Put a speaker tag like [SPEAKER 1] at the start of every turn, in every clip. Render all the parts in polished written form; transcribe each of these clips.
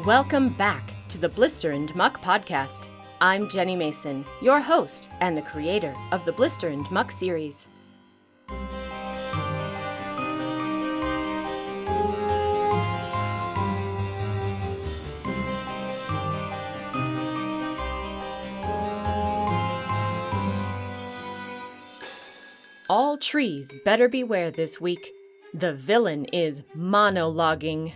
[SPEAKER 1] Welcome back to the Blister and Muck podcast. I'm Jenny Mason, your host and the creator of the Blister and Muck series. All trees better beware this week. The villain is monologuing.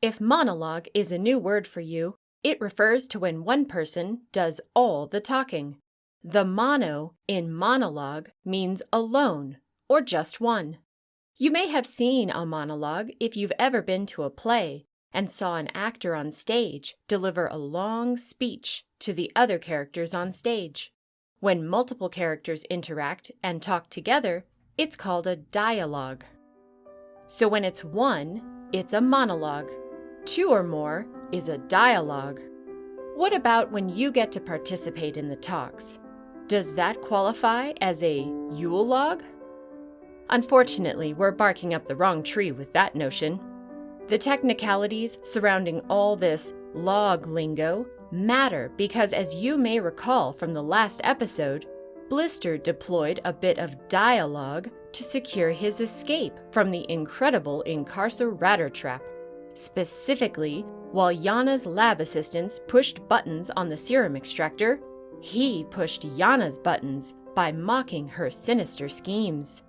[SPEAKER 1] If monologue is a new word for you, it refers to when one person does all the talking. The mono in monologue means alone or just one. You may have seen a monologue if you've ever been to a play and saw an actor on stage deliver a long speech to the other characters on stage. When multiple characters interact and talk together, it's called a dialogue. So when it's one, it's a monologue. Two or more is a dialogue. What about when you get to participate in the talks? Does that qualify as a Yule-log? Unfortunately, we're barking up the wrong tree with that notion. The technicalities surrounding all this log lingo matter because, as you may recall from the last episode, Blister deployed a bit of dialogue to secure his escape from the incredible incarcerator trap. Specifically, while Yana's lab assistants pushed buttons on the serum extractor, he pushed Yana's buttons by mocking her sinister schemes.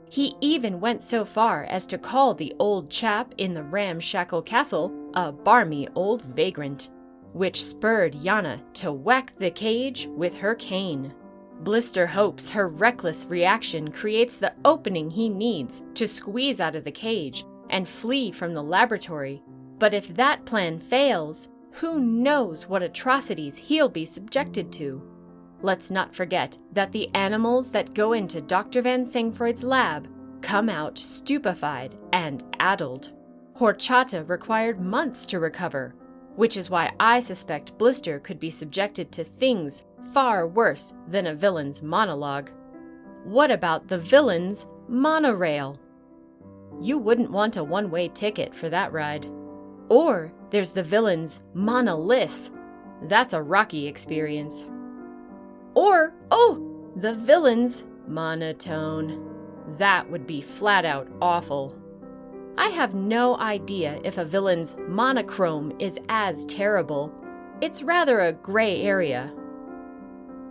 [SPEAKER 1] He even went so far as to call the old chap in the ramshackle castle a barmy old vagrant, which spurred Yana to whack the cage with her cane. Blister hopes her reckless reaction creates the opening he needs to squeeze out of the cage and flee from the laboratory. But if that plan fails, who knows what atrocities he'll be subjected to? Let's not forget that the animals that go into Dr. Van Sangfreud's lab come out stupefied and addled. Horchata required months to recover, which is why I suspect Blister could be subjected to things far worse than a villain's monologue. What about the villain's monorail? You wouldn't want a one-way ticket for that ride. Or there's the villain's monolith. That's a rocky experience. Or, the villain's monotone. That would be flat out awful. I have no idea if a villain's monochrome is as terrible. It's rather a gray area.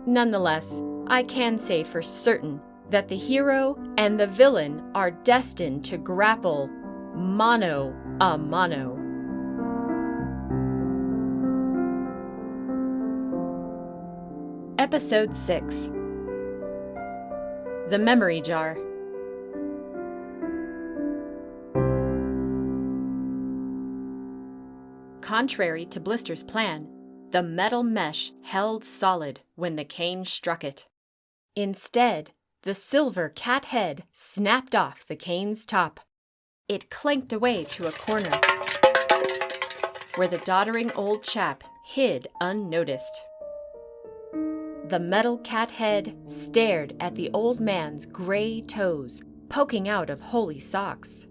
[SPEAKER 1] Nonetheless, I can say for certain that the hero and the villain are destined to grapple mano a mano. Episode 6. The Memory Jar. Contrary to Blister's plan, the metal mesh held solid when the cane struck it. Instead, the silver cat head snapped off the cane's top. It clanked away to a corner, where the doddering old chap hid unnoticed. The metal cat head stared at the old man's gray toes poking out of holey socks.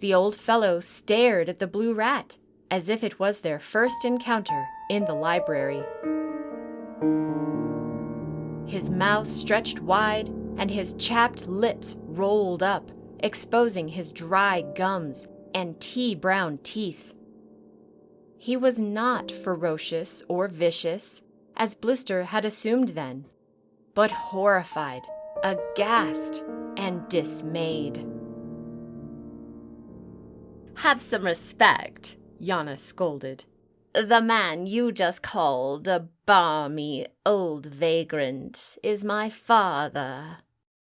[SPEAKER 1] The old fellow stared at the blue rat as if it was their first encounter in the library. His mouth stretched wide and his chapped lips rolled up, exposing his dry gums and tea-brown teeth. He was not ferocious or vicious, as Blister had assumed then, but horrified, aghast, and dismayed. "Have some respect," Yana scolded. "The man you just called a balmy old vagrant is my father."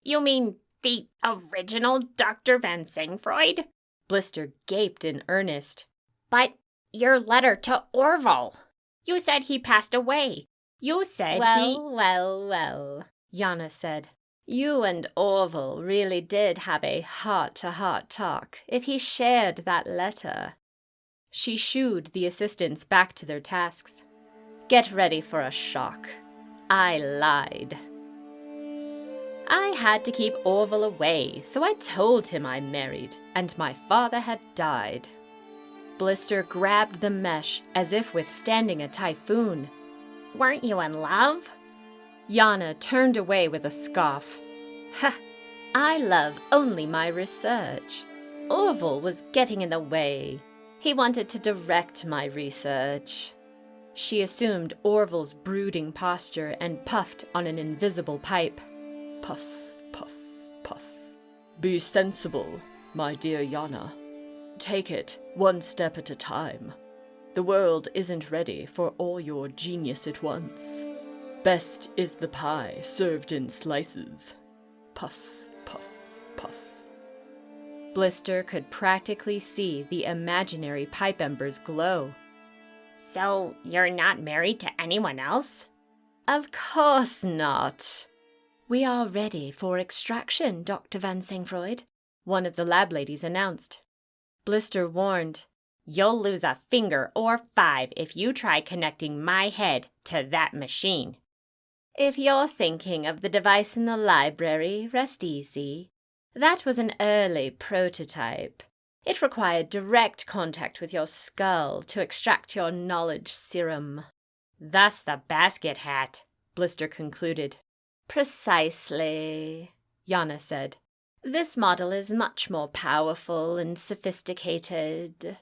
[SPEAKER 2] "You mean the original Dr. Van Sangfreud?"
[SPEAKER 1] Blister gaped in earnest.
[SPEAKER 2] "But your letter to Orville. You said he passed away. You said
[SPEAKER 1] Well, Yana said. You and Orville really did have a heart-to-heart talk if he shared that letter. She shooed the assistants back to their tasks. Get ready for a shock. I lied. I had to keep Orville away, so I told him I married, and my father had died. Blister grabbed the mesh as if withstanding a typhoon.
[SPEAKER 2] Weren't you in love?
[SPEAKER 1] Yana turned away with a scoff. Ha! I love only my research. Orville was getting in the way. He wanted to direct my research. She assumed Orville's brooding posture and puffed on an invisible pipe. Puff, puff, puff. Be sensible, my dear Yana. Take it one step at a time. The world isn't ready for all your genius at once. Best is the pie served in slices. Puff, puff, puff. Blister could practically see the imaginary pipe embers glow.
[SPEAKER 2] So you're not married to anyone else?
[SPEAKER 1] Of course not. We are ready for extraction, Dr. Van Sangfreud, one of the lab ladies announced. Blister warned,
[SPEAKER 2] You'll lose a finger or 5 if you try connecting my head to that machine.
[SPEAKER 1] If you're thinking of the device in the library, rest easy. That was an early prototype. It required direct contact with your skull to extract your knowledge serum.
[SPEAKER 2] Thus the basket hat,
[SPEAKER 1] Blister concluded. Precisely, Yana said. This model is much more powerful and sophisticated.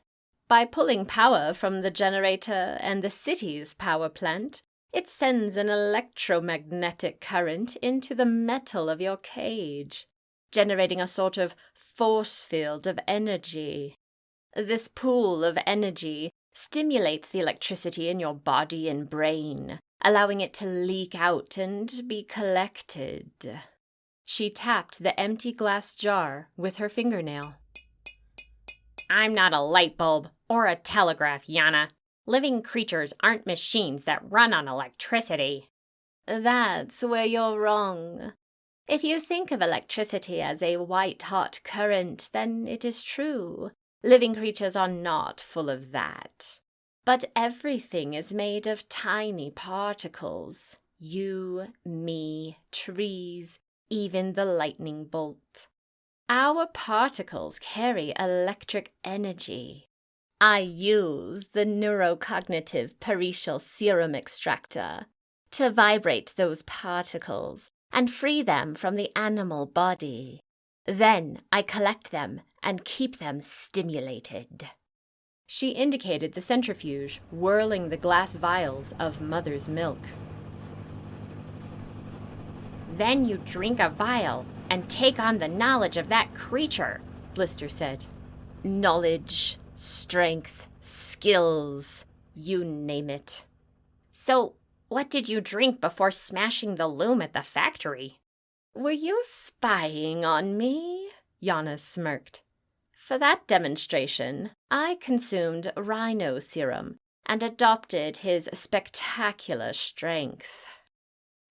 [SPEAKER 1] By pulling power from the generator and the city's power plant, it sends an electromagnetic current into the metal of your cage, generating a sort of force field of energy. This pool of energy stimulates the electricity in your body and brain, allowing it to leak out and be collected. She tapped the empty glass jar with her fingernail.
[SPEAKER 2] I'm not a light bulb or a telegraph, Yana. Living creatures aren't machines that run on electricity.
[SPEAKER 1] That's where you're wrong. If you think of electricity as a white-hot current, then it is true. Living creatures are not full of that. But everything is made of tiny particles. You, me, trees, even the lightning bolt. Our particles carry electric energy. I use the neurocognitive peritial serum extractor to vibrate those particles and free them from the animal body. Then I collect them and keep them stimulated. She indicated the centrifuge whirling the glass vials of mother's milk.
[SPEAKER 2] Then you drink a vial and take on the knowledge of that creature,
[SPEAKER 1] Blister said. Knowledge, strength, skills, you name it.
[SPEAKER 2] So, what did you drink before smashing the loom at the factory?
[SPEAKER 1] Were you spying on me? Yana smirked. For that demonstration, I consumed rhino serum and adopted his spectacular strength.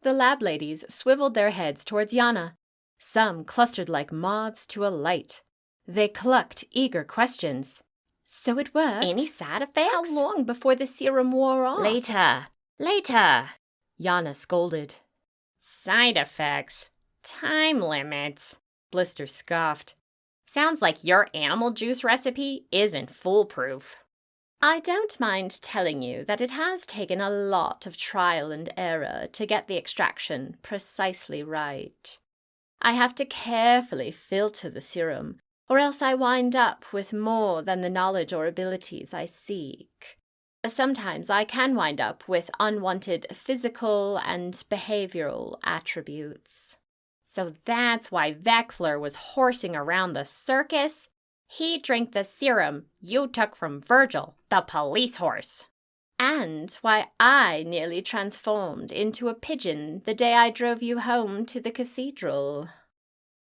[SPEAKER 1] The lab ladies swiveled their heads towards Yana. Some clustered like moths to a light. They clucked eager questions. So it worked?
[SPEAKER 2] Any side effects?
[SPEAKER 1] How long before the serum wore off?
[SPEAKER 2] Later,
[SPEAKER 1] Yana scolded.
[SPEAKER 2] Side effects? Time limits?
[SPEAKER 1] Blister scoffed.
[SPEAKER 2] Sounds like your animal juice recipe isn't foolproof.
[SPEAKER 1] I don't mind telling you that it has taken a lot of trial and error to get the extraction precisely right. I have to carefully filter the serum, or else I wind up with more than the knowledge or abilities I seek. Sometimes I can wind up with unwanted physical and behavioral attributes.
[SPEAKER 2] So that's why Vexler was horsing around the circus? He drank the serum you took from Virgil, the police horse.
[SPEAKER 1] And why I nearly transformed into a pigeon the day I drove you home to the cathedral.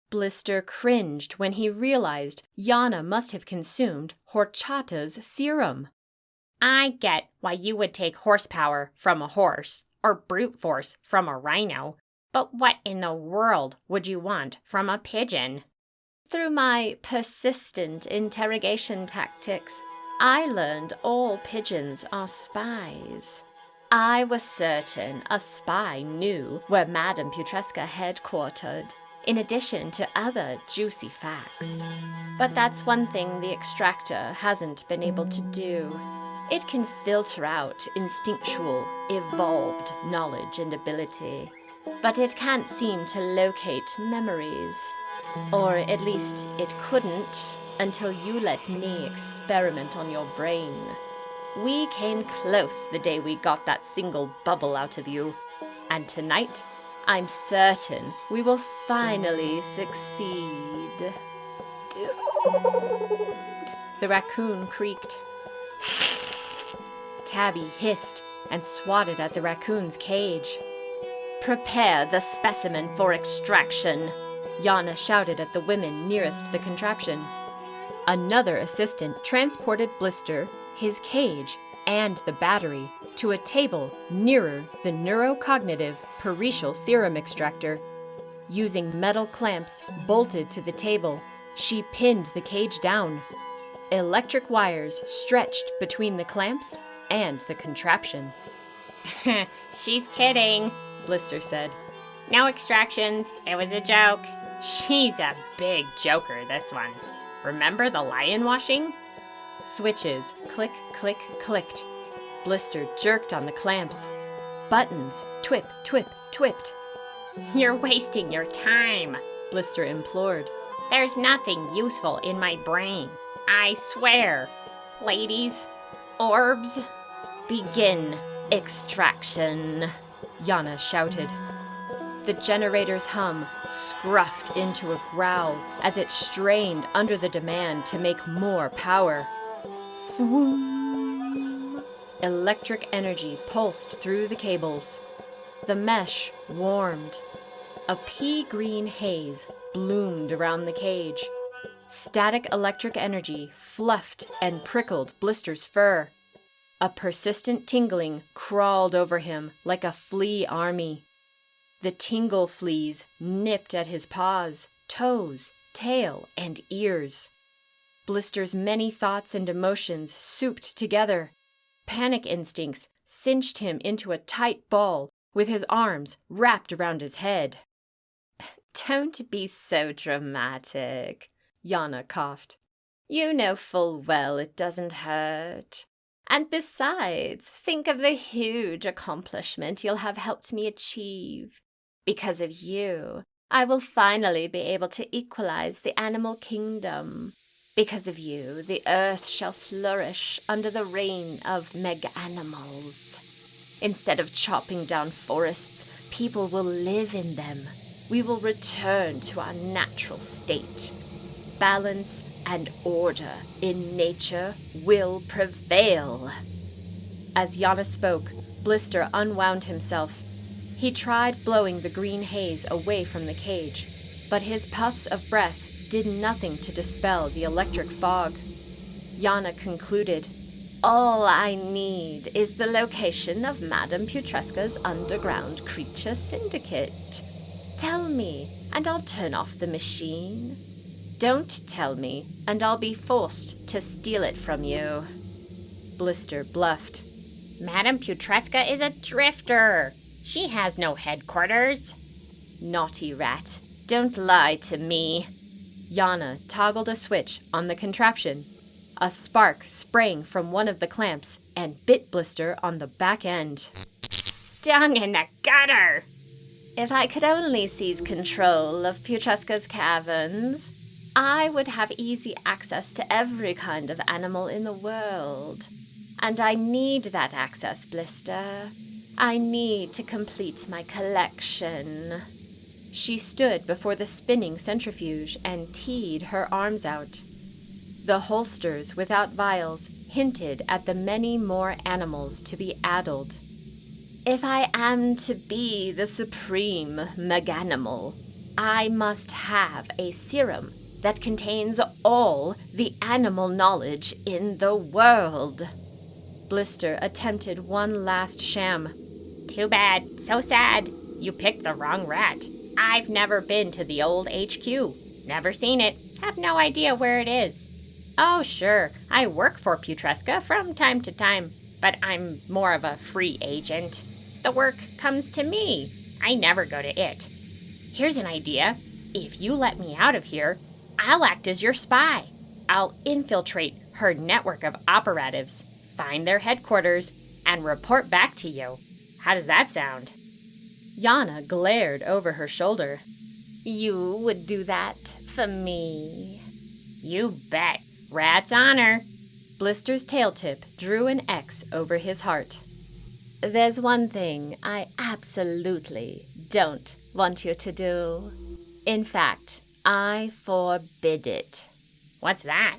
[SPEAKER 1] Blister cringed when he realized Yana must have consumed horchata's serum.
[SPEAKER 2] I get why you would take horsepower from a horse, or brute force from a rhino, but what in the world would you want from a pigeon?
[SPEAKER 1] Through my persistent interrogation tactics, I learned all pigeons are spies. I was certain a spy knew where Madame Putresca headquartered. in addition to other juicy facts. But that's one thing the extractor hasn't been able to do. It can filter out instinctual, evolved knowledge and ability, but it can't seem to locate memories. Or at least it couldn't until you let me experiment on your brain. We came close the day we got that single bubble out of you, and tonight I'm certain we will finally succeed. The raccoon creaked. Tabby hissed and swatted at the raccoon's cage. "Prepare the specimen for extraction," Yana shouted at the women nearest the contraption. Another assistant transported Blister, his cage, and the battery to a table nearer the neurocognitive peritial serum extractor. Using metal clamps bolted to the table, she pinned the cage down. Electric wires stretched between the clamps and the contraption.
[SPEAKER 2] She's kidding, Blister said. No extractions, it was a joke. She's a big joker, this one. Remember the lion washing?
[SPEAKER 1] Switches click, click, clicked. Blister jerked on the clamps. Buttons twip, twip, twipped.
[SPEAKER 2] You're wasting your time,
[SPEAKER 1] Blister implored.
[SPEAKER 2] There's nothing useful in my brain. I swear. Ladies, orbs, begin extraction, Yana shouted. The generator's hum scruffed into a growl as it strained under the demand to make more power. Thwoom! Electric energy pulsed through the cables. The mesh warmed. A pea-green haze bloomed around the cage. Static electric energy fluffed and prickled Blister's fur. A persistent tingling crawled over him like a flea army. The tingle fleas nipped at his paws, toes, tail, and ears. Blister's many thoughts and emotions souped together. Panic instincts cinched him into a tight ball with his arms wrapped around his head. Don't be so dramatic, Yana coughed. You know full well it doesn't hurt. And besides, think of the huge accomplishment you'll have helped me achieve. Because of you, I will finally be able to equalize the animal kingdom. Because of you, the earth shall flourish under the reign of mega-animals. Instead of chopping down forests, people will live in them. We will return to our natural state. Balance and order in nature will prevail. As Yana spoke, Blister unwound himself. He tried blowing the green haze away from the cage, but his puffs of breath did nothing to dispel the electric fog. Yana concluded, All I need is the location of Madame Putresca's underground creature syndicate. Tell me, and I'll turn off the machine. Don't tell me, and I'll be forced to steal it from you. Blister bluffed. Madame Putresca is a drifter. She has no headquarters.
[SPEAKER 1] Naughty rat, don't lie to me. Yana toggled a switch on the contraption. A spark sprang from one of the clamps and bit Blister on the back end.
[SPEAKER 2] Dung in the gutter!
[SPEAKER 1] If I could only seize control of Putresca's caverns, I would have easy access to every kind of animal in the world. And I need that access, Blister. I need to complete my collection. She stood before the spinning centrifuge and teed her arms out. The holsters without vials hinted at the many more animals to be addled. If I am to be the supreme meganimal, I must have a serum that contains all the animal knowledge in the world. Blister attempted one last sham.
[SPEAKER 2] Too bad, so sad. You picked the wrong rat. I've never been to the old HQ. Never seen it. Have no idea where it is. Oh, sure, I work for Putresca from time to time, but I'm more of a free agent. The work comes to me. I never go to it. Here's an idea. If you let me out of here, I'll act as your spy. I'll infiltrate her network of operatives, find their headquarters, and report back to you. How does that sound?"
[SPEAKER 1] Yana glared over her shoulder.
[SPEAKER 2] "You would do that for me?" "You bet. Rat's honor."
[SPEAKER 1] Blister's tail tip drew an X over his heart.
[SPEAKER 2] "There's one thing I absolutely don't want you to do. In fact, I forbid it." "What's that?"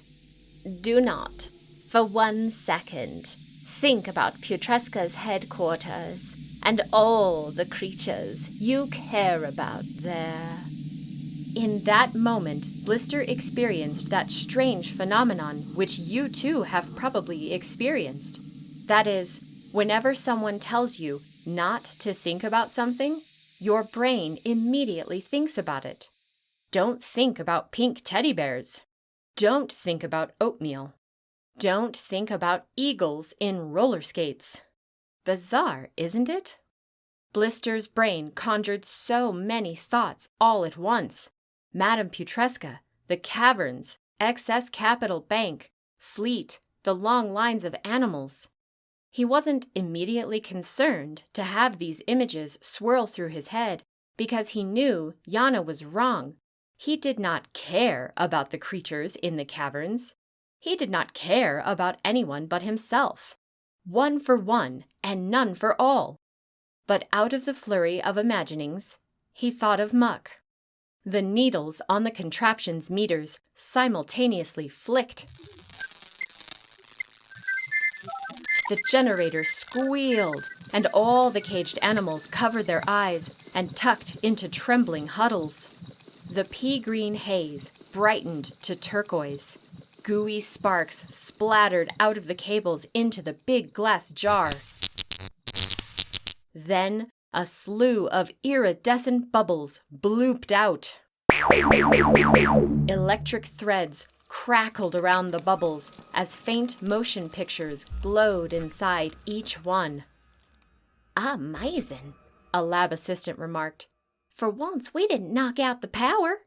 [SPEAKER 2] "Do not, for 1 second, think about Putresca's headquarters and all the creatures you care about there."
[SPEAKER 1] In that moment, Blister experienced that strange phenomenon which you too have probably experienced. That is, whenever someone tells you not to think about something, your brain immediately thinks about it. Don't think about pink teddy bears. Don't think about oatmeal. Don't think about eagles in roller skates. Bizarre, isn't it? Blister's brain conjured so many thoughts all at once. Madame Putresca, the caverns, Excess Capital Bank, Fleet, the long lines of animals. He wasn't immediately concerned to have these images swirl through his head because he knew Yana was wrong. He did not care about the creatures in the caverns. He did not care about anyone but himself. One for one and none for all. But out of the flurry of imaginings, he thought of Muck. The needles on the contraption's meters simultaneously flicked. The generator squealed, and all the caged animals covered their eyes and tucked into trembling huddles. The pea-green haze brightened to turquoise. Gooey sparks splattered out of the cables into the big glass jar. Then a slew of iridescent bubbles blooped out. Electric threads crackled around the bubbles as faint motion pictures glowed inside each one.
[SPEAKER 2] "Amazing,"
[SPEAKER 1] a lab assistant remarked.
[SPEAKER 2] "For once we didn't knock out the power."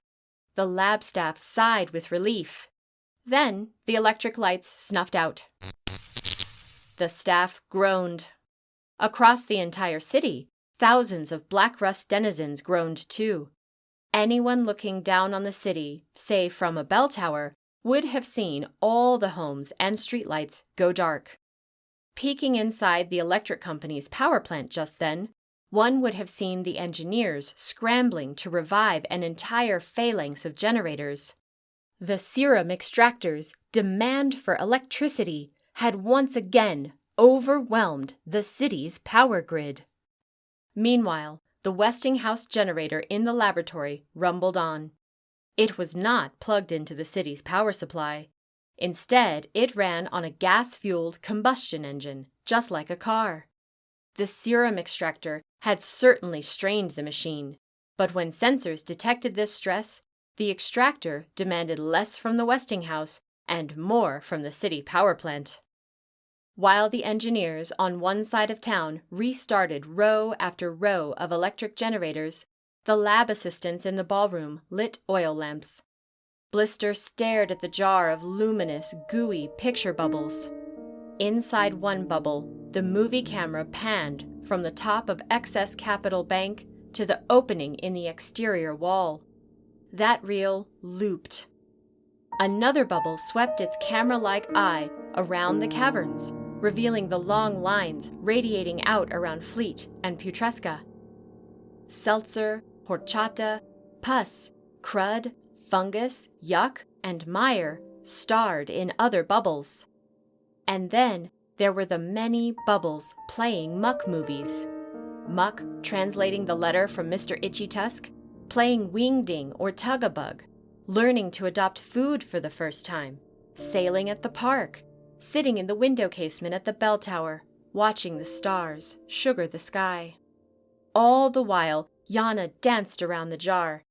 [SPEAKER 1] The lab staff sighed with relief. Then the electric lights snuffed out. The staff groaned. Across the entire city, thousands of Black Rust denizens groaned too. Anyone looking down on the city, say from a bell tower, would have seen all the homes and streetlights go dark. Peeking inside the electric company's power plant just then, one would have seen the engineers scrambling to revive an entire phalanx of generators. The serum extractors' demand for electricity had once again overwhelmed the city's power grid. Meanwhile, the Westinghouse generator in the laboratory rumbled on. It was not plugged into the city's power supply. Instead, it ran on a gas-fueled combustion engine, just like a car. The serum extractor had certainly strained the machine, but when sensors detected this stress, the extractor demanded less from the Westinghouse and more from the city power plant. While the engineers on one side of town restarted row after row of electric generators, the lab assistants in the ballroom lit oil lamps. Blister stared at the jar of luminous, gooey picture bubbles. Inside one bubble, the movie camera panned from the top of Excess Capital Bank to the opening in the exterior wall. That reel looped. Another bubble swept its camera-like eye around the caverns, revealing the long lines radiating out around Fleet and Putresca. Seltzer, horchata, pus, crud, fungus, yuck, and mire starred in other bubbles. And then there were the many bubbles playing Muck movies. Muck translating the letter from Mr. Itchy Tusk, playing Wingding or Tug-a-Bug, learning to adopt food for the first time, sailing at the park, sitting in the window casement at the bell tower, watching the stars sugar the sky. All the while, Yana danced around the jar.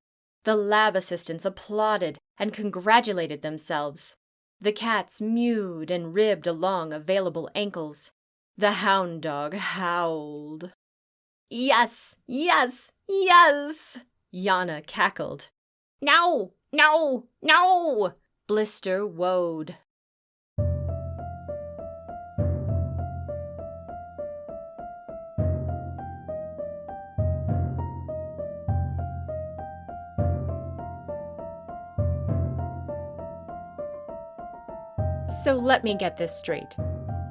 [SPEAKER 1] The lab assistants applauded and congratulated themselves. The cats mewed and ribbed along available ankles. The hound dog howled.
[SPEAKER 2] "Yes, yes, yes!"
[SPEAKER 1] Yana cackled.
[SPEAKER 2] No! No! No! Blister woed.
[SPEAKER 1] So let me get this straight.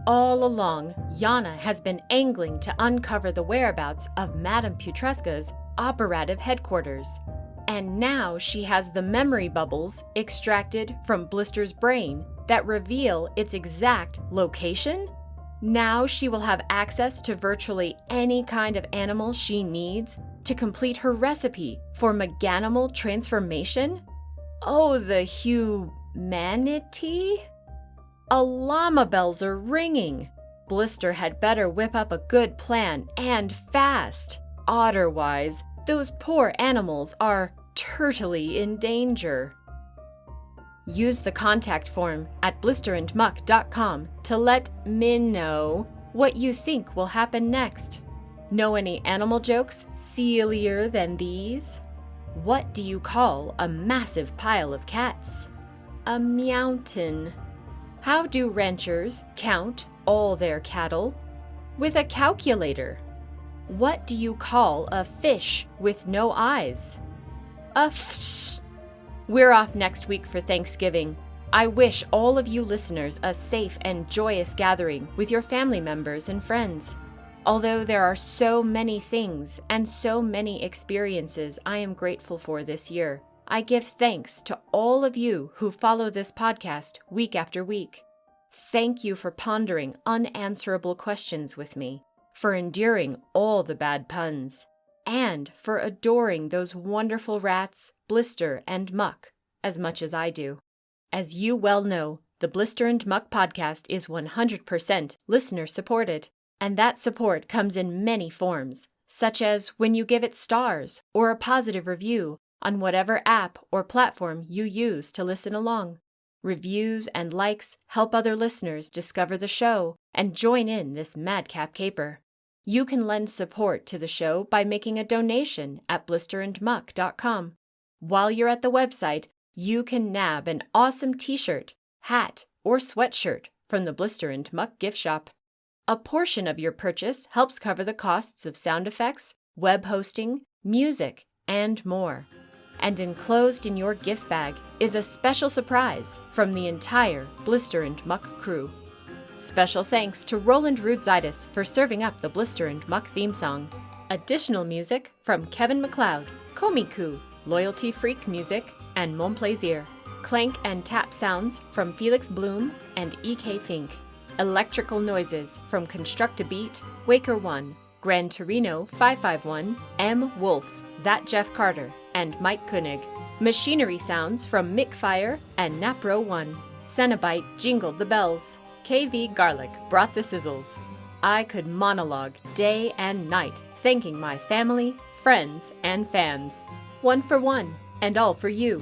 [SPEAKER 1] All along, Yana has been angling to uncover the whereabouts of Madame Putresca's operative headquarters. And now she has the memory bubbles extracted from Blister's brain that reveal its exact location? Now she will have access to virtually any kind of animal she needs to complete her recipe for meganimal transformation? Oh, the humanity? Llama bells are ringing. Blister had better whip up a good plan and fast. Otherwise, those poor animals are turtly in danger. Use the contact form at blisterandmuck.com to let Min know what you think will happen next. Know any animal jokes sillier than these? What do you call a massive pile of cats? A mountain. How do ranchers count all their cattle? With a calculator. What do you call a fish with no eyes? A fish. We're off next week for Thanksgiving. I wish all of you listeners a safe and joyous gathering with your family members and friends. Although there are so many things and so many experiences I am grateful for this year, I give thanks to all of you who follow this podcast week after week. Thank you for pondering unanswerable questions with me, for enduring all the bad puns, and for adoring those wonderful rats, Blister and Muck, as much as I do. As you well know, the Blister and Muck podcast is 100% listener-supported, and that support comes in many forms, such as when you give it stars or a positive review on whatever app or platform you use to listen along. Reviews and likes help other listeners discover the show and join in this madcap caper. You can lend support to the show by making a donation at blisterandmuck.com. While you're at the website, you can nab an awesome t-shirt, hat, or sweatshirt from the Blister and Muck gift shop. A portion of your purchase helps cover the costs of sound effects, web hosting, music, and more. And enclosed in your gift bag is a special surprise from the entire Blister and Muck crew. Special thanks to Roland Rudzitis for serving up the Blister and Muck theme song. Additional music from Kevin MacLeod, Komiku, Loyalty Freak Music, and Mon Plaisir. Clank and tap sounds from Felix Bloom and E.K. Fink. Electrical noises from Construct a Beat, Waker 1, Gran Torino 551, M. Wolf, That Jeff Carter, and Mike Koenig. Machinery sounds from Mick Fire and Napro 1. Cenobite jingled the bells. KV Garlic brought the sizzles. I could monologue day and night, thanking my family, friends, and fans. One for one, and all for you.